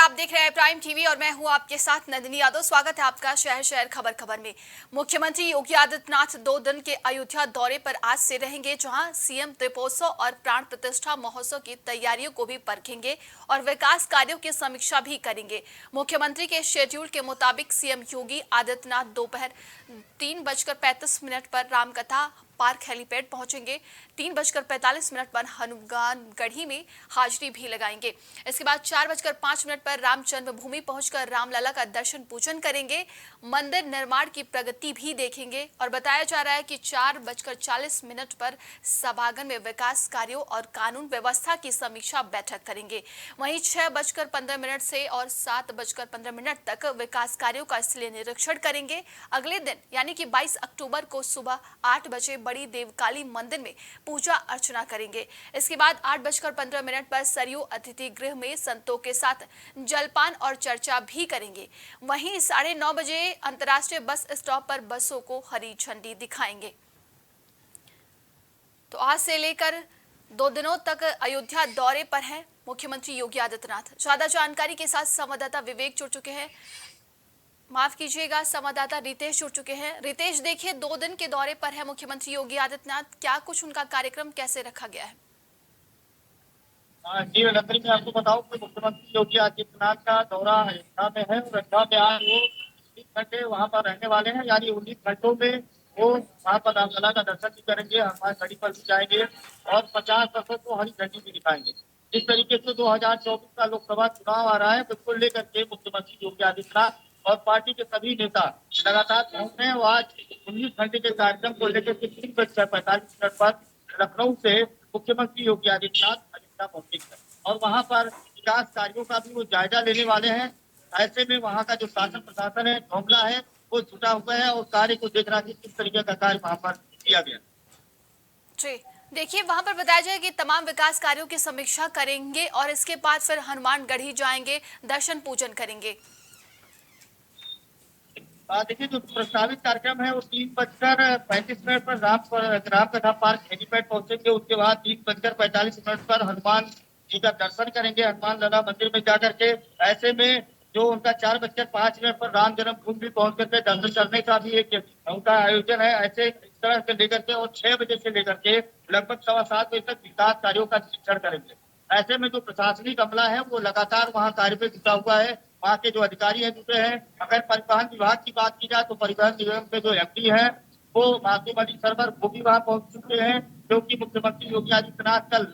आप देख रहे हैं प्राइम टीवी और मैं हूं आपके साथ नंदिनी यादव। स्वागत है आपका शहर शहर खबर खबर में। मुख्यमंत्री योगी आदित्यनाथ 2 दिन के अयोध्या दौरे पर आज से रहेंगे, जहां सीएम दीपोत्सव और प्राण प्रतिष्ठा महोत्सव की तैयारियों को भी परखेंगे और विकास कार्यों की समीक्षा भी करेंगे। मुख्यमंत्री के शेड्यूल के मुताबिक सीएम योगी आदित्यनाथ दोपहर 3:35 पर रामकथा पार्क हेलीपैड पहुंचेंगे। 3:45 पर हनुमानगढ़ी में हाजिरी भी लगाएंगे। इसके बाद 4:05 पर राम जन्मभूमि पहुंचकर रामलला का दर्शन पूजन करेंगे। मंदिर निर्माण की प्रगति भी देखेंगे और बताया जा रहा है कि 4:40 पर सभागार में विकास कार्यों और कानून व्यवस्था की समीक्षा बैठक करेंगे। वहीं 6:15 से और 7:15 तक विकास कार्यों का स्थलीय निरीक्षण करेंगे। अगले दिन यानी कि 22 अक्टूबर को सुबह 8 बजे बड़ी देवकाली मंदिर में पूजा अर्चना करेंगे। इसके बाद 8:15 पर सरयू अतिथि गृह में संतों के साथ जलपान और चर्चा भी करेंगे। वहीं 9:30 बजे अंतर्राष्ट्रीय बस स्टॉप पर बसों को हरी झंडी दिखाएंगे। तो आज से लेकर 2 दिनों तक अयोध्या दौरे पर हैं मुख्यमंत्री योगी आदित्यनाथ। ज्यादा जानकारी के साथ संवाददाता विवेक जुड़ चुके हैं, माफ कीजिएगा, संवाददाता रितेश जुड़ चुके हैं। रितेश, देखिए 2 दिन के दौरे पर है मुख्यमंत्री योगी आदित्यनाथ, क्या कुछ उनका कार्यक्रम कैसे रखा गया है? जी नंदनी, मैं आपको बताऊं कि मुख्यमंत्री योगी आदित्यनाथ का दौरा अयोध्या में है और अयोध्या में आज वो 19 घंटे वहां पर रहने वाले हैं। यानी 19 घंटों में वो वहां पर रामलला का दर्शन भी करेंगे, हनुमान गढ़ी पर भी जाएंगे और 50 बसों को हरी झंडी भी दिखाएंगे। जिस तरीके से 2024 का लोकसभा चुनाव आ रहा है, उसको लेकर के मुख्यमंत्री योगी आदित्यनाथ और पार्टी के सभी नेता लगातार पहुंच रहे हैं। वो आज 19 घंटे के कार्यक्रम को लेकर के 3:45 पर लखनऊ से मुख्यमंत्री योगी आदित्यनाथ अयोध्या पहुंचेंगे और वहां पर विकास कार्यों का भी वो जायजा लेने वाले हैं। ऐसे में वहां का जो शासन प्रशासन है, मामला है, वो जुटा हुआ है और कार्य को देख रहा है कि किस तरीके का कार्य वहां पर किया गया। जी, देखिए वहां पर बताया जाए कि तमाम विकास कार्यों की समीक्षा करेंगे और इसके बाद फिर हनुमानगढ़ी जाएंगे, दर्शन पूजन करेंगे। देखिए, जो प्रस्तावित कार्यक्रम है वो 3:35 पर रामकथा पार्क हेलीपैड पहुंचेंगे। उसके बाद 3:45 पर हनुमान जी का दर्शन करेंगे, हनुमान लला मंदिर में जाकर के। ऐसे में जो उनका 4:05 पर राम जन्मभूमि भी पहुंच करके दर्शन करने का भी एक उनका आयोजन है। ऐसे इस तरह से लेकर के और 6 बजे से लेकर के लगभग 7:15 बजे तक विकास कार्यों का निरीक्षण करेंगे। ऐसे में जो प्रशासनिक अमला है वो लगातार वहाँ कार्य पे जुटा हुआ है। वहाँ के जो अधिकारी हैं जुटे हैं। अगर परिवहन विभाग की बात की जाए तो परिवहन निगम के जो एमडी हैं वो मासूम अली सरवर वो भी वहाँ पहुंच चुके हैं, क्योंकि मुख्यमंत्री योगी आदित्यनाथ कल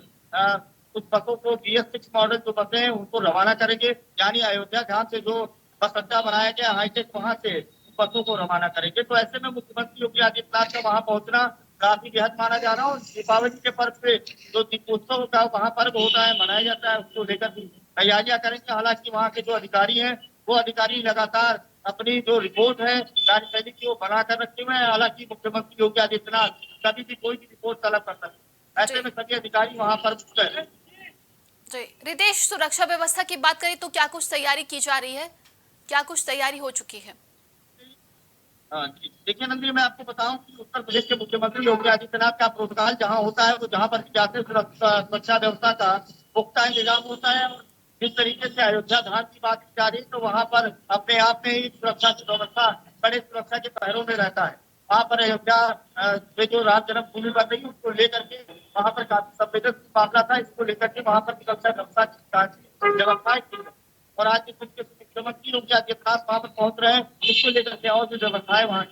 कुछ बसों को BS6 मॉडल जो बसें हैं उनको रवाना करेंगे। यानी अयोध्या धाम से जो बस अड्डा बनाया गया हाईटेक, वहाँ से बसों को रवाना करेंगे। तो ऐसे में मुख्यमंत्री योगी आदित्यनाथ का वहाँ पहुंचना काफी बेहद माना जा रहा है। और दीपावली के पर्व पे जो दीपोत्सव का वहाँ पर्व होता है, मनाया जाता है, उसको लेकर भी तैयारियां करेंगे। हालांकि वहाँ के जो अधिकारी हैं वो अधिकारी लगातार अपनी जो रिपोर्ट है कार्यशैली की वो बनाकर रखे हुए हैं। हालांकि मुख्यमंत्री योगी आदित्यनाथ कभी भी कोई भी रिपोर्ट तलब कर सकते हैं। ऐसे में सभी अधिकारी वहाँ पर हैं। जी रितेश, सुरक्षा व्यवस्था की बात करें तो क्या कुछ तैयारी की जा रही है, क्या कुछ तैयारी हो चुकी है? हाँ जी, देखिए नंदी, मैं आपको बताऊं कि उत्तर प्रदेश के मुख्यमंत्री योगी आदित्यनाथ का प्रोटोकॉल जहाँ होता है, तो जहाँ पर जाते सुरक्षा व्यवस्था का पुख्ता इंतजाम होता है। और जिस तरीके से अयोध्या धाम की बात की जा रही है, तो वहाँ पर अपने आप में ही सुरक्षा की व्यवस्था बड़े सुरक्षा के पहरों में रहता है। वहाँ पर अयोध्या में जो राम जन्मभूमि बन रही है उसको लेकर के वहाँ पर काफी संवेदनशील मामला था। इसको लेकर के वहाँ पर सुरक्षा व्यवस्था की व्यवस्थाएं की है। और आज जिस तरीके से मुख्यमंत्री योगी आदित्यनाथ वहाँ पर पहुंच रहे हैं, इसको लेकर के और जो व्यवस्थाएं वहाँ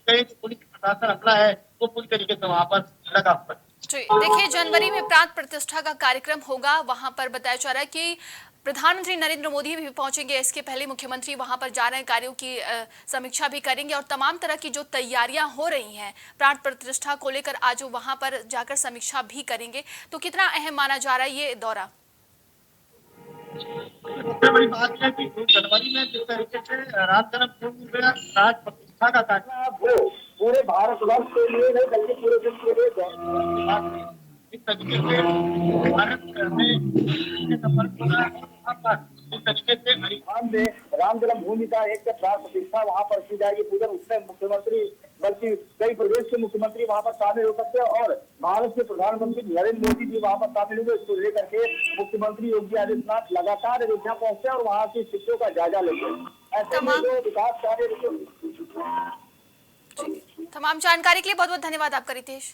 पुलिस प्रशासन अपना है वो पूरी तरीके से वहाँ पर लगा हुआ है। देखिए, जनवरी में प्राण प्रतिष्ठा का कार्यक्रम होगा। वहां पर बताया जा रहा है कि प्रधानमंत्री नरेंद्र मोदी भी पहुंचेंगे। इसके पहले मुख्यमंत्री वहां पर जा रहे हैं, कार्यों की समीक्षा भी करेंगे और तमाम तरह की जो तैयारियां हो रही हैं प्राण प्रतिष्ठा को लेकर आज वहां पर जाकर समीक्षा भी करेंगे। तो कितना अहम माना जा रहा है ये दौरा? सबसे बड़ी बात है कि जनवरी में जिस तरीके से राम जन्मभूमि में राज प्रतिष्ठा का कार्यक्रम वो पूरे भारतवर्ष के लिए नहीं बल्कि पूरे विश्व के लिए इस तरीके से भारत में सफल होना है। वहाँ पर इस तरीके से हरिद्वार में राम जन्मभूमि का एक प्राण प्रतिष्ठा वहाँ पर की जाएगी पूजन। उसमें मुख्यमंत्री बल्कि कई प्रदेश के मुख्यमंत्री वहाँ पर शामिल हो सकते हैं और भारत के प्रधानमंत्री नरेंद्र मोदी जी वहां पर शामिल हुए। इसको लेकर के मुख्यमंत्री योगी आदित्यनाथ लगातार अयोध्या पहुंचे और वहां की स्थितियों का जायजा लेंगे। ऐसे में तमाम जो विकास कार्य तमाम जानकारी के लिए बहुत बहुत धन्यवाद आपका रितेश।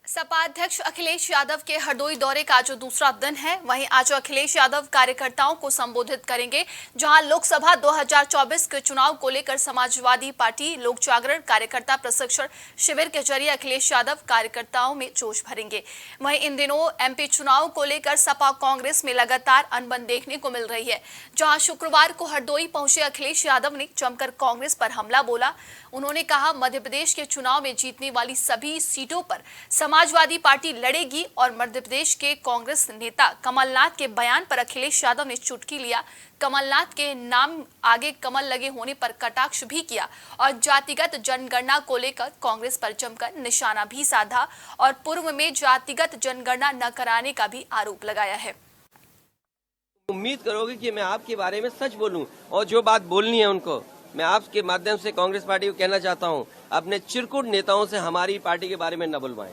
सपा अध्यक्ष अखिलेश यादव के हरदोई दौरे का आज दूसरा दिन है। वहीं आज अखिलेश यादव कार्यकर्ताओं को संबोधित करेंगे, जहां लोकसभा 2024 के चुनाव को लेकर समाजवादी पार्टी लोक जागरण कार्यकर्ता प्रशिक्षण शिविर के जरिए अखिलेश यादव कार्यकर्ताओं में जोश भरेंगे। वहीं इन दिनों एमपी चुनाव को लेकर सपा कांग्रेस में लगातार अनबन देखने को मिल रही है, जहां शुक्रवार को हरदोई पहुंचे अखिलेश यादव ने जमकर कांग्रेस पर हमला बोला। उन्होंने कहा, मध्य प्रदेश के चुनाव में जीतने वाली सभी सीटों पर समाजवादी पार्टी लड़ेगी और मध्य प्रदेश के कांग्रेस नेता कमलनाथ के बयान पर अखिलेश यादव ने चुटकी लिया। कमलनाथ के नाम आगे कमल लगे होने पर कटाक्ष भी किया और जातिगत जनगणना को लेकर कांग्रेस पर जमकर निशाना भी साधा और पूर्व में जातिगत जनगणना न कराने का भी आरोप लगाया है। उम्मीद करोगे कि मैं आपके बारे में सच बोलूं और जो बात बोलनी है उनको मैं आपके माध्यम से कांग्रेस पार्टी को कहना चाहता हूं, अपने चिरकुट नेताओं से हमारी पार्टी के बारे में न बुलवाएं।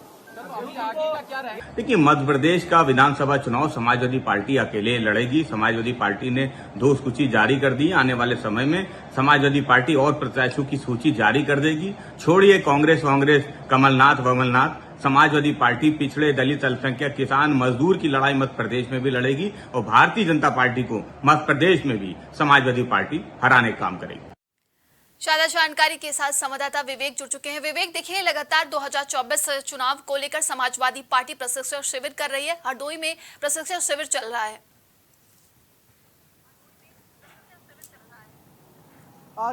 देखिए, मध्य प्रदेश का विधानसभा चुनाव समाजवादी पार्टी अकेले लड़ेगी। समाजवादी पार्टी ने 2 सूची जारी कर दी। आने वाले समय में समाजवादी पार्टी और प्रत्याशियों की सूची जारी कर देगी। छोड़िए कांग्रेस कमलनाथ समाजवादी पार्टी पिछड़े, दलित, अल्पसंख्यक, किसान, मजदूर की लड़ाई मध्य प्रदेश में भी लड़ेगी और भारतीय जनता पार्टी को मध्य प्रदेश में भी समाजवादी पार्टी हराने का काम करेगी। ज्यादा जानकारी के साथ संवाददाता विवेक जुड़ चुके हैं। विवेक, देखिए लगातार 2024 चुनाव को लेकर समाजवादी पार्टी प्रशिक्षण शिविर कर रही है। हरदोई में प्रशिक्षण शिविर चल रहा है।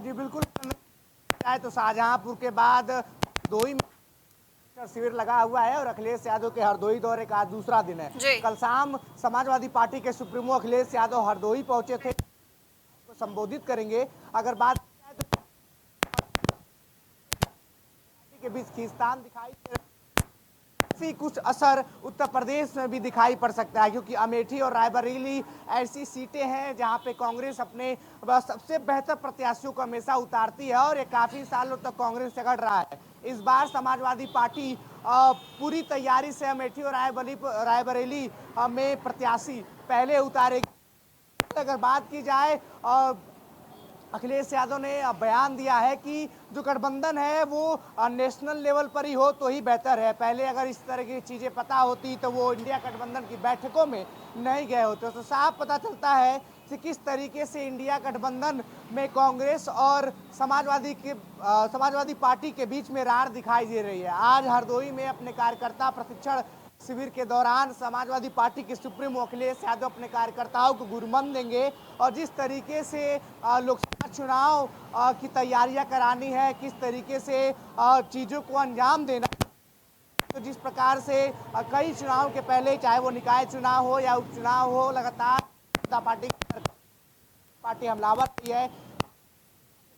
जी बिल्कुल, तो शाहजहांपुर के बाद हरदोई में शिविर लगा हुआ है और अखिलेश यादव के हरदोई दौरे का आज दूसरा दिन है। कल शाम समाजवादी पार्टी के सुप्रीमो अखिलेश यादव हरदोई पहुंचे थे, तो संबोधित करेंगे। अगर बात के बीच खींचतान दिखाई दे, कुछ असर उत्तर प्रदेश में भी दिखाई पड़ सकता है, क्योंकि अमेठी और रायबरेली ऐसी सीटें हैं जहां पे कांग्रेस अपने सबसे बेहतर प्रत्याशियों को हमेशा उतारती है और ये काफी सालों तक कांग्रेस से लड़ रहा है। इस बार समाजवादी पार्टी पूरी तैयारी से अमेठी और रायबरेली में प्रत्याशी पहले उतारेगी। अगर बात की जाए, अखिलेश यादव ने बयान दिया है कि जो गठबंधन है वो नेशनल लेवल पर ही हो तो ही बेहतर है। पहले अगर इस तरह की चीज़ें पता होती तो वो इंडिया गठबंधन की बैठकों में नहीं गए होते। तो साफ पता चलता है कि किस तरीके से इंडिया गठबंधन में कांग्रेस और समाजवादी पार्टी के बीच में रार दिखाई दे रही है। आज हरदोई में अपने कार्यकर्ता प्रशिक्षण शिविर के दौरान समाजवादी पार्टी के सुप्रीमो अखिलेश यादव अपने कार्यकर्ताओं को गुरमन देंगे और जिस तरीके से लोकसभा चुनाव की तैयारियां करानी है, किस तरीके से चीज़ों को अंजाम देना, तो जिस प्रकार से कई चुनाव के पहले, चाहे वो निकाय चुनाव हो या उपचुनाव हो, लगातार जनता पार्टी हमलावर रही है,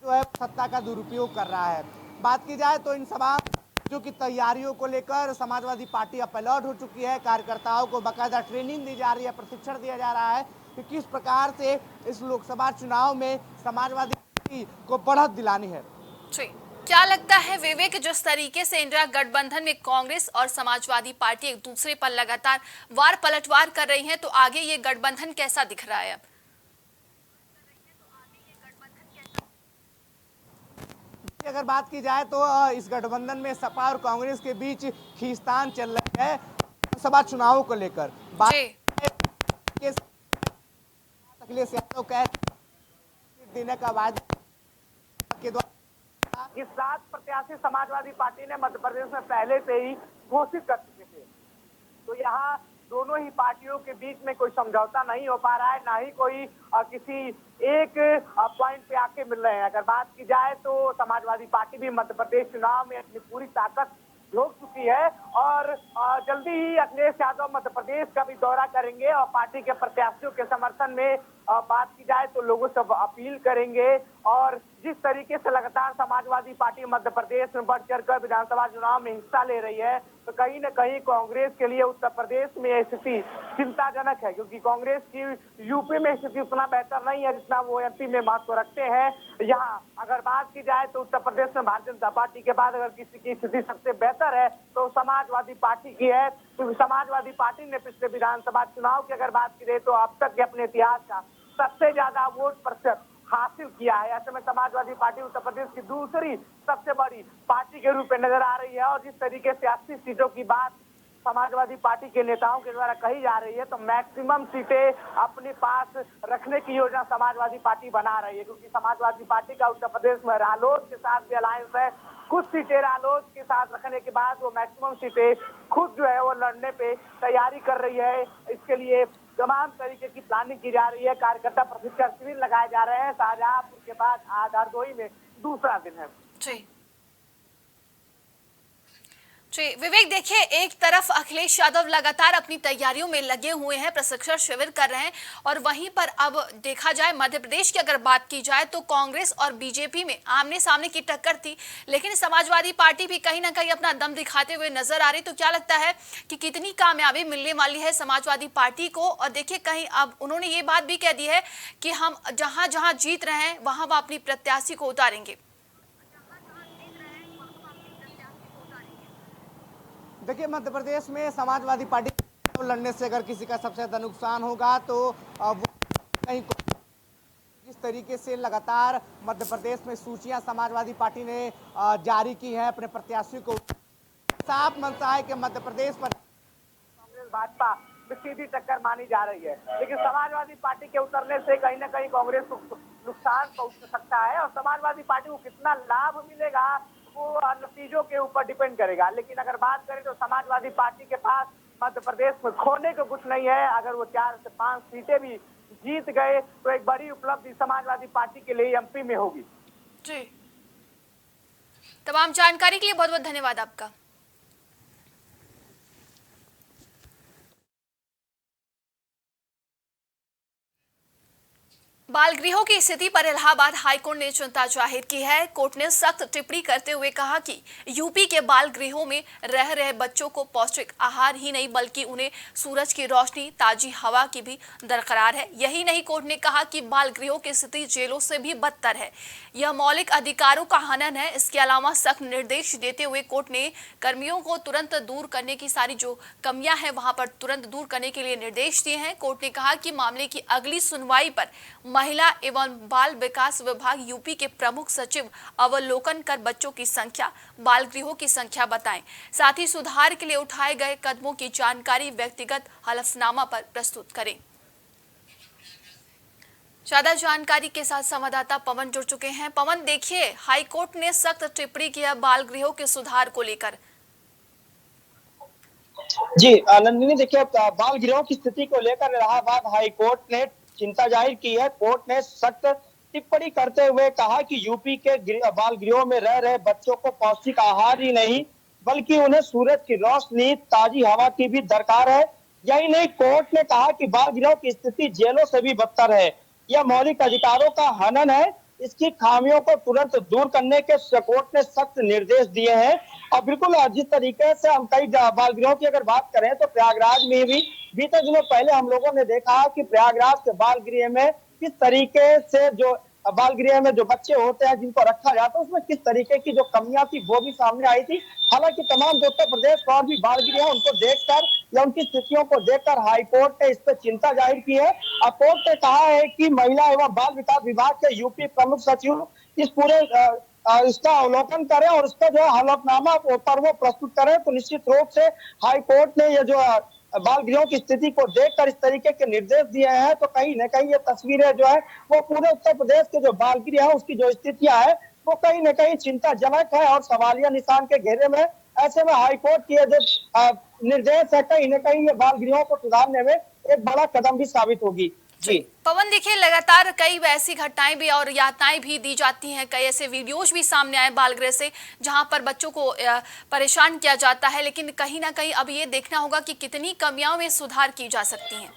जो है सत्ता का दुरुपयोग कर रहा है। बात की जाए तो इन सभा जो की तैयारियों को लेकर समाजवादी पार्टी अब अलर्ट हो चुकी है। कार्यकर्ताओं को बाकायदा ट्रेनिंग दी जा रही है, प्रशिक्षण दिया जा रहा है कि किस प्रकार से इस लोकसभा चुनाव में समाजवादी पार्टी को बढ़त दिलानी है। क्या लगता है विवेक, जिस तरीके से इंडिया गठबंधन में कांग्रेस और समाजवादी पार्टी एक दूसरे पर लगातार वार पलटवार कर रही हैं, तो आगे ये गठबंधन कैसा दिख रहा है? अब अगर बात की जाए तो इस गठबंधन में सपा और कांग्रेस के बीच खींचतान चल रही है लोकसभा चुनावों को लेकर। अखिलेश यादव देने का वादा के द्वारा इस 7 प्रत्याशी समाजवादी पार्टी ने मध्य प्रदेश में पहले से ही घोषित कर चुके थे। तो यहाँ दोनों ही पार्टियों के बीच में कोई समझौता नहीं हो पा रहा है, ना ही कोई किसी एक पॉइंट पे आके मिल रहे हैं। अगर बात की जाए तो समाजवादी पार्टी भी मध्य प्रदेश चुनाव में अपनी पूरी ताकत झोंक चुकी है और जल्दी ही अखिलेश यादव मध्य प्रदेश का भी दौरा करेंगे और पार्टी के प्रत्याशियों के समर्थन में बात की जाए तो लोगों से अपील करेंगे। और जिस तरीके से लगातार समाजवादी पार्टी मध्य प्रदेश में बढ़ चढ़ कर विधानसभा चुनाव में हिस्सा ले रही है, तो कहीं न कहीं कांग्रेस के लिए उत्तर प्रदेश में यह स्थिति चिंताजनक है, क्योंकि कांग्रेस की यूपी में स्थिति उतना बेहतर नहीं है जितना वो एमपी में महत्व रखते हैं। यहाँ अगर बात की जाए तो उत्तर प्रदेश में भारतीय जनता पार्टी के बाद अगर किसी की स्थिति सबसे बेहतर है तो समाजवादी पार्टी की है, क्योंकि समाजवादी पार्टी ने पिछले विधानसभा चुनाव की अगर बात की जाए तो अब तक के अपने इतिहास का सबसे ज्यादा वोट प्रतिशत हासिल किया है। ऐसे में समाजवादी पार्टी उत्तर प्रदेश की दूसरी सबसे बड़ी पार्टी के रूप में नजर आ रही है। और जिस तरीके से 80 सीटों की बात समाजवादी पार्टी के नेताओं के द्वारा कही जा रही है, तो मैक्सिमम सीटें अपने पास रखने की योजना समाजवादी पार्टी बना रही है, क्योंकि समाजवादी पार्टी का उत्तर प्रदेश में रालोद के साथ भी अलायंस है। कुछ सीटें रालोद के साथ रखने के बाद वो मैक्सिमम सीटें खुद जो है वो लड़ने पे तैयारी कर रही है। इसके लिए तमाम तरीके की प्लानिंग की जा रही है। कार्यकर्ता प्रशिक्षण शिविर लगाए जा रहे हैं। शाहजहांपुर के बाद आज हरदोई में दूसरा दिन है। जी विवेक, देखिए एक तरफ अखिलेश यादव लगातार अपनी तैयारियों में लगे हुए हैं, प्रशिक्षण शिविर कर रहे हैं, और वहीं पर अब देखा जाए मध्य प्रदेश की अगर बात की जाए तो कांग्रेस और बीजेपी में आमने सामने की टक्कर थी, लेकिन समाजवादी पार्टी भी कहीं ना कहीं अपना दम दिखाते हुए नजर आ रही। तो क्या लगता है कि कितनी कामयाबी मिलने वाली है समाजवादी पार्टी को? और देखिए कहीं अब उन्होंने ये बात भी कह दी है कि हम जहां जहां जीत रहे हैं वहां वह अपनी प्रत्याशी को उतारेंगे। देखिए मध्य प्रदेश में समाजवादी पार्टी लड़ने से अगर किसी का सबसे ज़्यादा नुकसान होगा तो वो कहीं जिस तरीके से लगातार मध्य प्रदेश में सूचियां समाजवादी पार्टी ने जारी की हैं अपने प्रत्याशी को, साफ मनसा है कि मध्य प्रदेश पर कांग्रेस भाजपा में सीधी टक्कर मानी जा रही है, लेकिन समाजवादी पार्टी के उतरने से कहीं ना कहीं कांग्रेस को नुकसान पहुंच सकता है। और समाजवादी पार्टी को कितना लाभ मिलेगा वो नतीजों के ऊपर डिपेंड करेगा। लेकिन अगर बात करें तो समाजवादी पार्टी के पास मध्य प्रदेश में खोने को कुछ नहीं है। अगर वो 4 से 5 सीटें भी जीत गए तो एक बड़ी उपलब्धि समाजवादी पार्टी के लिए एमपी में होगी। जी, तमाम जानकारी के लिए बहुत बहुत धन्यवाद आपका। बाल गृहों की स्थिति पर इलाहाबाद हाईकोर्ट ने चिंता जाहिर की है। कोर्ट ने सख्त टिप्पणी करते हुए कहा कि यूपी के बाल गृहों में रह रहे बच्चों को पौष्टिक आहार ही नहीं बल्कि उन्हें सूरज की रोशनी, ताजी हवा की भी दरकार है। यही नहीं, कोर्ट ने कहा कि बाल गृहों की स्थिति जेलों से भी बदतर है। यह मौलिक अधिकारों का हनन है। इसके अलावा सख्त निर्देश देते हुए कोर्ट ने कर्मियों को तुरंत दूर करने की सारी जो कमियां हैं वहां पर तुरंत दूर करने के लिए निर्देश दिए हैं। कोर्ट ने कहा कि मामले की अगली सुनवाई पर महिला एवं बाल विकास विभाग यूपी के प्रमुख सचिव अवलोकन कर बच्चों की संख्या, बाल गृहों की संख्या बताएं। साथ ही सुधार के लिए उठाए गए कदमों की जानकारी व्यक्तिगत हलफनामा पर प्रस्तुत करें। ज्यादा जानकारी के साथ संवाददाता पवन जुड़ चुके हैं। पवन, देखिए हाईकोर्ट ने सख्त टिप्पणी किया बाल गृहों के सुधार को लेकर। जी नंदिनी, देखिए बाल गृहों की स्थिति को लेकर इलाहाबाद हाईकोर्ट ने चिंता जाहिर की है। कोर्ट ने सख्त टिप्पणी करते हुए कहा कि यूपी के बाल गृहों में रह रहे बच्चों को पौष्टिक आहार ही नहीं बल्कि उन्हें सूरज की रोशनी, ताजी हवा की भी दरकार है। यही नहीं, कोर्ट ने कहा कि बाल गृहों की स्थिति जेलों से भी बदतर है। यह मौलिक अधिकारों का हनन है। इसकी खामियों को तुरंत दूर करने के कोर्ट ने सख्त निर्देश दिए हैं। और बिल्कुल जिस तरीके से हम कई बाल गृहों की अगर बात करें तो प्रयागराज में भी बीते दिनों पहले हम लोगों ने देखा कि प्रयागराज के बाल गृह में किस तरीके से जो बाल गृह में जो बच्चे होते हैं जिनको रखा जाता है उसमें किस तरीके की जो कमियां थी वो भी सामने आई थी। हालांकि तमाम जो उत्तर प्रदेश का और भी बाल गृह है उनको देखकर या उनकी स्थितियों को देखकर हाईकोर्ट ने इस पर चिंता जाहिर की है। कोर्ट ने कहा है कि महिला एवं बाल विकास विभाग के यूपी प्रमुख सचिव इस पूरे इसका अवलोकन करें और इसका जो हलफनामा पर वो प्रस्तुत करें। तो निश्चित रूप से हाईकोर्ट ने ये जो बाल गृहों की स्थिति को देखकर इस तरीके के निर्देश दिए हैं तो कहीं न कहीं ये तस्वीरें जो है वो पूरे उत्तर प्रदेश के जो बाल गृह है उसकी जो स्थितियां है वो कहीं न कहीं चिंताजनक है और सवालिया निशान के घेरे में। ऐसे में हाईकोर्ट की जो निर्देश है कहीं न कहीं ये बाल गृहों को सुधारने में एक बड़ा कदम भी साबित होगी। जी पवन, देखिए लगातार कई ऐसी घटनाएं भी और यातनाएं भी दी जाती हैं, कई ऐसे वीडियोज भी सामने आए बालगृह से जहां पर बच्चों को परेशान किया जाता है, लेकिन कहीं ना कहीं अब ये देखना होगा कि कितनी कमियों में सुधार की जा सकती हैं।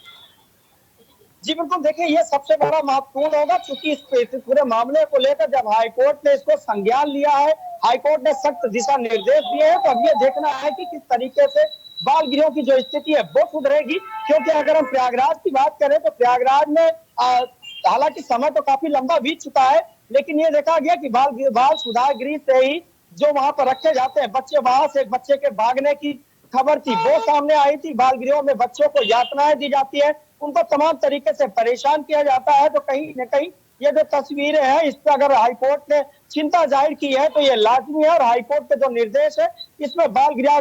जी बिल्कुल, देखिए ये सबसे बड़ा महत्वपूर्ण होगा, क्योंकि इस पूरे मामले को लेकर जब हाईकोर्ट ने इसको संज्ञान लिया है, हाईकोर्ट ने सख्त दिशा निर्देश दिए हैं, तो अब ये देखना है कि किस तरीके से बाल गृहों की जो स्थिति है वो सुधरेगी। क्योंकि अगर हम प्रयागराज की बात करें तो प्रयागराज में हालांकि समय तो काफी लंबा बीत चुका है, लेकिन ये देखा गया कि बाल सुधार गृह से ही जो वहां पर रखे जाते हैं बच्चे, वहां से एक बच्चे के भागने की खबर थी वो सामने आई थी। बाल गृहों में बच्चों को यातनाएं दी जाती है, उनको तमाम तरीके से परेशान किया जाता है। तो कहीं न कहीं ये जो तस्वीरें हैं, इस पर अगर हाईकोर्ट ने चिंता जाहिर की है तो ये लाजमी है, और हाईकोर्ट के जो निर्देश है इसमें बाल गृह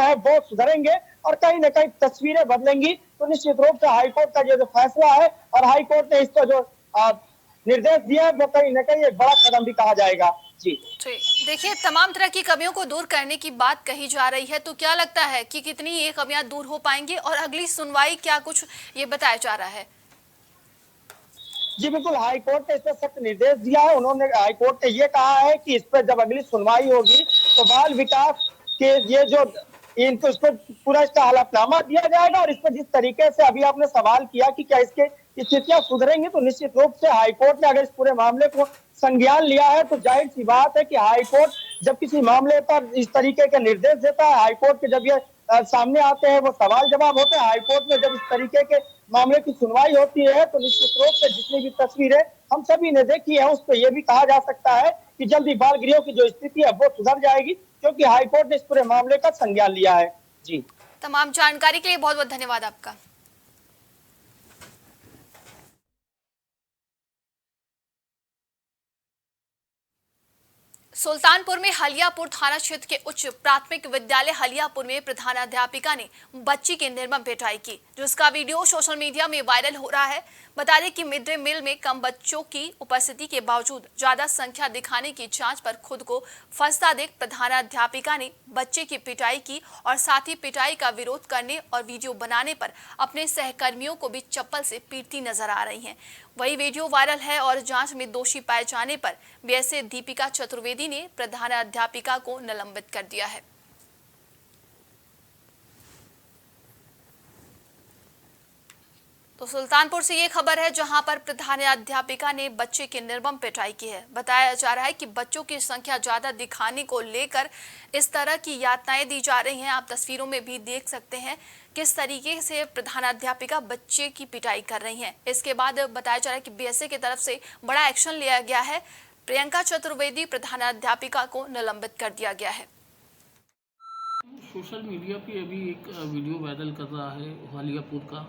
है वो सुधरेंगे और कहीं न कहीं तस्वीरें बदलेंगी। तो निश्चित रूप से हाईकोर्ट का जो फैसला है और हाईकोर्ट ने इसको जो निर्देश दिया है वो कहीं न कहीं एक बड़ा कदम भी कहा जाएगा। जी देखिए, तमाम तरह की कमियों को दूर करने की बात कही जा रही है, तो क्या लगता है कि कितनी ये कमियां दूर हो पाएंगी और अगली सुनवाई क्या कुछ ये बताया जा रहा है? जी बिल्कुल, हाईकोर्ट ने इस पर सख्त निर्देश दिया है। हाईकोर्ट ने ये कहा है कि इस पर जब अगली सुनवाई होगी तो बाल विकास के ये जो इनको इस पर पूरा इसका हलफनामा दिया जाएगा, और इस पर जिस तरीके से अभी आपने सवाल किया कि क्या इसके स्थितियां सुधरेंगी, तो निश्चित रूप से हाईकोर्ट ने अगर इस पूरे मामले को संज्ञान लिया है तो जाहिर सी बात है कि हाईकोर्ट जब किसी मामले पर इस तरीके के निर्देश देता है, हाईकोर्ट के जब ये सामने आते हैं वो सवाल जवाब होते हैं, हाईकोर्ट में जब इस तरीके के मामले की सुनवाई होती है तो निश्चित रूप से जितनी भी तस्वीरें हम सभी ने देखी है उस पर यह भी कहा जा सकता है कि जल्दी बाल गृहों की जो स्थिति है वो सुधर जाएगी, क्योंकि हाईकोर्ट ने इस पूरे मामले का संज्ञान लिया है। जी, तमाम जानकारी के लिए बहुत बहुत धन्यवाद आपका। सुल्तानपुर में हलियापुर थाना क्षेत्र के उच्च प्राथमिक विद्यालय हलियापुर में प्रधानाध्यापिका ने बच्ची की निर्मम पिटाई की, जिसका वीडियो सोशल मीडिया में वायरल हो रहा है। बता दें कि मिड डे मील में कम बच्चों की उपस्थिति के बावजूद ज्यादा संख्या दिखाने की जांच पर खुद को फंसता देख प्रधानाध्यापिका ने बच्चे की पिटाई की और साथ ही पिटाई का विरोध करने और वीडियो बनाने पर अपने सहकर्मियों को भी चप्पल से पीटती नजर आ रही हैं। वही वीडियो वायरल है और जांच में दोषी पाए जाने पर बीएसए दीपिका चतुर्वेदी ने प्रधानाध्यापिका को निलंबित कर दिया है। तो सुल्तानपुर से ये खबर है जहां पर प्रधानाध्यापिका ने बच्चे की निर्मम पिटाई की है। बताया जा रहा है कि बच्चों की संख्या ज्यादा दिखाने को लेकर इस तरह की यातनाएं दी जा रही हैं। आप तस्वीरों में भी देख सकते हैं किस तरीके से प्रधानाध्यापिका बच्चे की पिटाई कर रही हैं। इसके बाद बताया जा रहा है कि बीएसए की तरफ से बड़ा एक्शन लिया गया है। प्रियंका चतुर्वेदी प्रधानाध्यापिका को निलंबित कर दिया गया है। सोशल मीडिया पे अभी एक वीडियो वायरल कर रहा है हलियापुर का,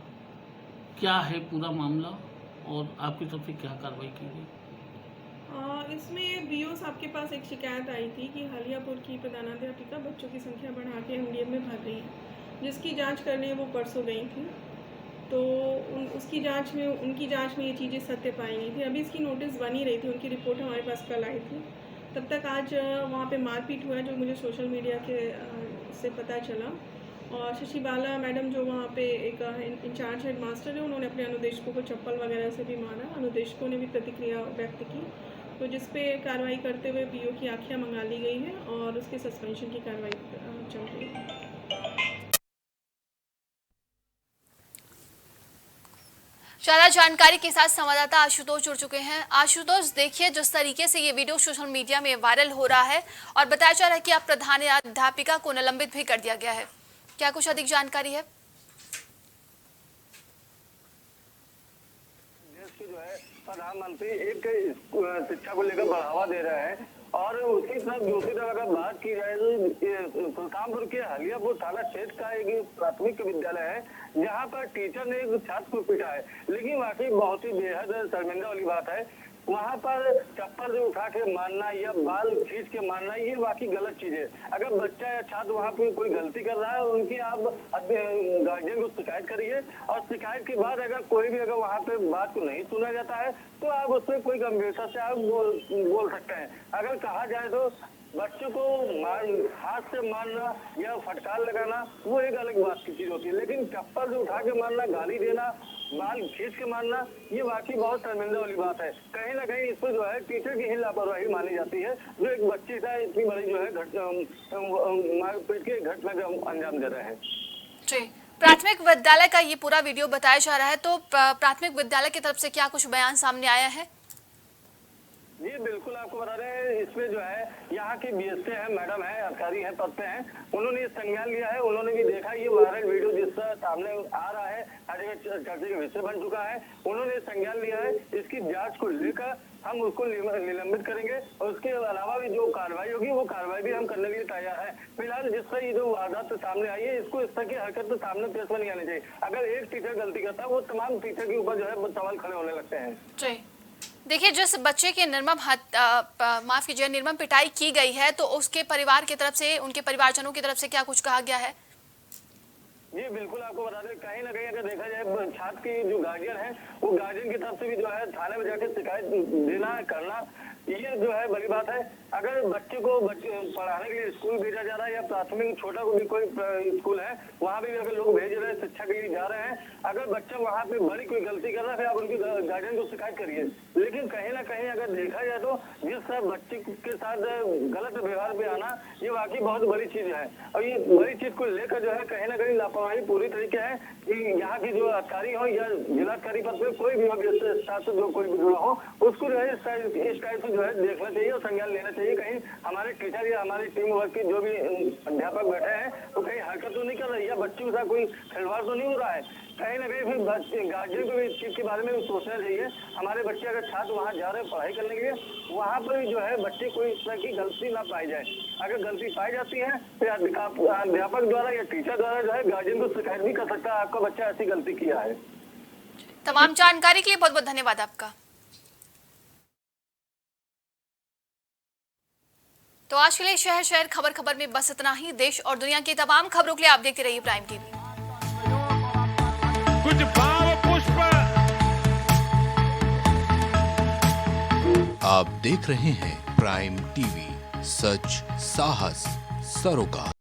क्या है पूरा मामला और आपकी तरफ से क्या कार्रवाई की गई? इसमें बीओ साहब के पास एक शिकायत आई थी कि हलियापुर की प्रधानाध्यापिका बच्चों की संख्या बढ़ा के एमडीएम में भर रही है, जिसकी जांच करने वो परसों गई थी। तो उनकी जांच में ये चीज़ें सत्य पाई गई थी। अभी इसकी नोटिस बनी रही थी, उनकी रिपोर्ट हमारे पास कल आई थी। तब तक आज वहाँ पे मारपीट हुआ जो मुझे सोशल मीडिया के से पता चला। और शशि बाला मैडम जो वहाँ पे एक इंचार्ज हेड मास्टर है, उन्होंने अपने अनुदेशकों को चप्पल वगैरह से भी मारा। अनुदेशकों ने भी प्रतिक्रिया व्यक्त की, तो जिस पे कार्रवाई करते हुए बीओ की आँखें मंगा ली गई है और उसके सस्पेंशन की कार्रवाई चल रही है। ज्यादा जानकारी के साथ संवाददाता आशुतोष जुड़ चुके हैं। आशुतोष, देखिए जिस तरीके से ये वीडियो सोशल मीडिया में वायरल हो रहा है और बताया जा रहा है कि आप प्रधानाध्यापिका को निलंबित भी कर दिया गया है, क्या कुछ अधिक जानकारी है? देश के जो है प्रधानमंत्री एक शिक्षा को लेकर बढ़ावा दे रहे हैं और उसी तरफ दूसरी तरफ अगर बात की जाए तो सुल्तानपुर के हलियापुर थाना क्षेत्र का एक प्राथमिक विद्यालय है जहां पर टीचर ने एक छात्र को पीटा है। लेकिन वाकई बहुत ही बेहद शर्मिंदा वाली बात है, वहाँ पर चप्पल से उठा के मारना या बाल खींच के मारना ये वाकई गलत चीज है। अगर बच्चा या छात्र वहाँ पे कोई गलती कर रहा है उनकी आप गार्जियन को शिकायत करिए और शिकायत के बाद अगर कोई भी वहाँ पे बात को नहीं सुना जाता है तो आप उसमें कोई गंभीरता से आप बोल सकते हैं। अगर कहा जाए तो बच्चों को हाथ से मारना या फटकार लगाना वो एक अलग बात की चीज होती है, लेकिन चप्पल से उठा के मारना, गाली देना, बाल खींच के मारना ये वाकई बहुत शर्मिंदा वाली बात है। कहीं ना कहीं इस पर जो है टीचर की ही लापरवाही मानी जाती है, जो एक बच्चे का इतनी बड़ी जो है मारपीट की घटना का अंजाम दे रहे हैं। जी, प्राथमिक विद्यालय का ये पूरा वीडियो बताया जा रहा है, तो प्राथमिक विद्यालय की तरफ से क्या कुछ बयान सामने आया है? जी बिल्कुल, आपको बता रहे हैं, इसमें जो है यहाँ की बीएसए है, मैडम है, अधिकारी हैं, पद पे हैं, उन्होंने ये संज्ञान लिया है। उन्होंने भी देखा ये वायरल वीडियो जिसका सामने आ रहा है, हर जगह चर्चे का विषय बन चुका है। उन्होंने संज्ञान लिया है, इसकी जांच को लेकर हम उसको निलंबित करेंगे और उसके अलावा भी जो कार्रवाई होगी वो कार्रवाई भी हम करने के लिए तैयार है। फिलहाल जिस तरह ये जो वारदात सामने आई है, इसको इस तरह की हरकत तो सामने प्रेस में नहीं आनी चाहिए। अगर एक टीचर गलती करता है, वो तमाम टीचर के ऊपर जो है सवाल खड़े होने लगते हैं। जी देखिए, जिस बच्चे की निर्मम पिटाई की गई है, तो उसके परिवार की तरफ से, उनके परिवारजनों की तरफ से क्या कुछ कहा गया है? जी बिल्कुल, आपको बता दें, कहीं ना कहीं अगर देखा जाए, छात्र की जो गार्जियन है, वो गार्जियन की तरफ से भी जो है थाने में जाकर शिकायत देना करना, ये जो है बड़ी बात है। अगर बच्चे को पढ़ाने के लिए स्कूल भेजा जा रहा है, या प्राथमिक छोटा को भी कोई स्कूल है, वहाँ भी अगर लोग भेज रहे हैं, शिक्षा के लिए जा रहे हैं, अगर बच्चा वहाँ पे बड़ी कोई गलती कर रहा है, फिर आप उनकी गार्जियन को शिकायत करिए। लेकिन कहीं ना कहीं अगर देखा जाए तो जिस बच्चे के साथ गलत व्यवहार पे आना, ये वाकई बहुत बड़ी चीज है। और ये बड़ी चीज को लेकर जो है कहीं ना कहीं लापरवाही पूरी तरीके है कि यहाँ की जो अधिकारी हो या जिलाधिकारी पद पे कोई भी हो, जो कोई भी जुड़ा हो, उसको जो है इस टाइप से जो है देखना चाहिए और संज्ञान लेना चाहिए। कहीं हमारे टीचर या हमारी टीम वर्क के जो भी अध्यापक बैठे हैं, वो कहीं हरकत तो नहीं कर रही है, बच्चों के साथ कोई खिलवाड़ तो नहीं हो रहा है। कहीं ना कहीं फिर गार्जियन को भी इस चीज के बारे में सोचना चाहिए। हमारे बच्चे अगर छात्र वहाँ जा रहे हैं पढ़ाई करने के लिए, वहाँ पर जो है बच्चे कोई इस तरह की गलती ना पाई जाए। अगर गलती पाई जाती है तो अध्यापक द्वारा या टीचर द्वारा जो है गार्जियन को शिकायत भी कर सकता है, आपका बच्चा ऐसी गलती किया है। तमाम जानकारी के लिए बहुत बहुत धन्यवाद आपका। तो आज के लिए शहर शहर खबर में बस इतना ही। देश और दुनिया की तमाम खबरों के लिए आप देखते रहिए प्राइम टीवी। कुछ भाव पुष्प। आप देख रहे हैं प्राइम टीवी, सच साहस सरोकार।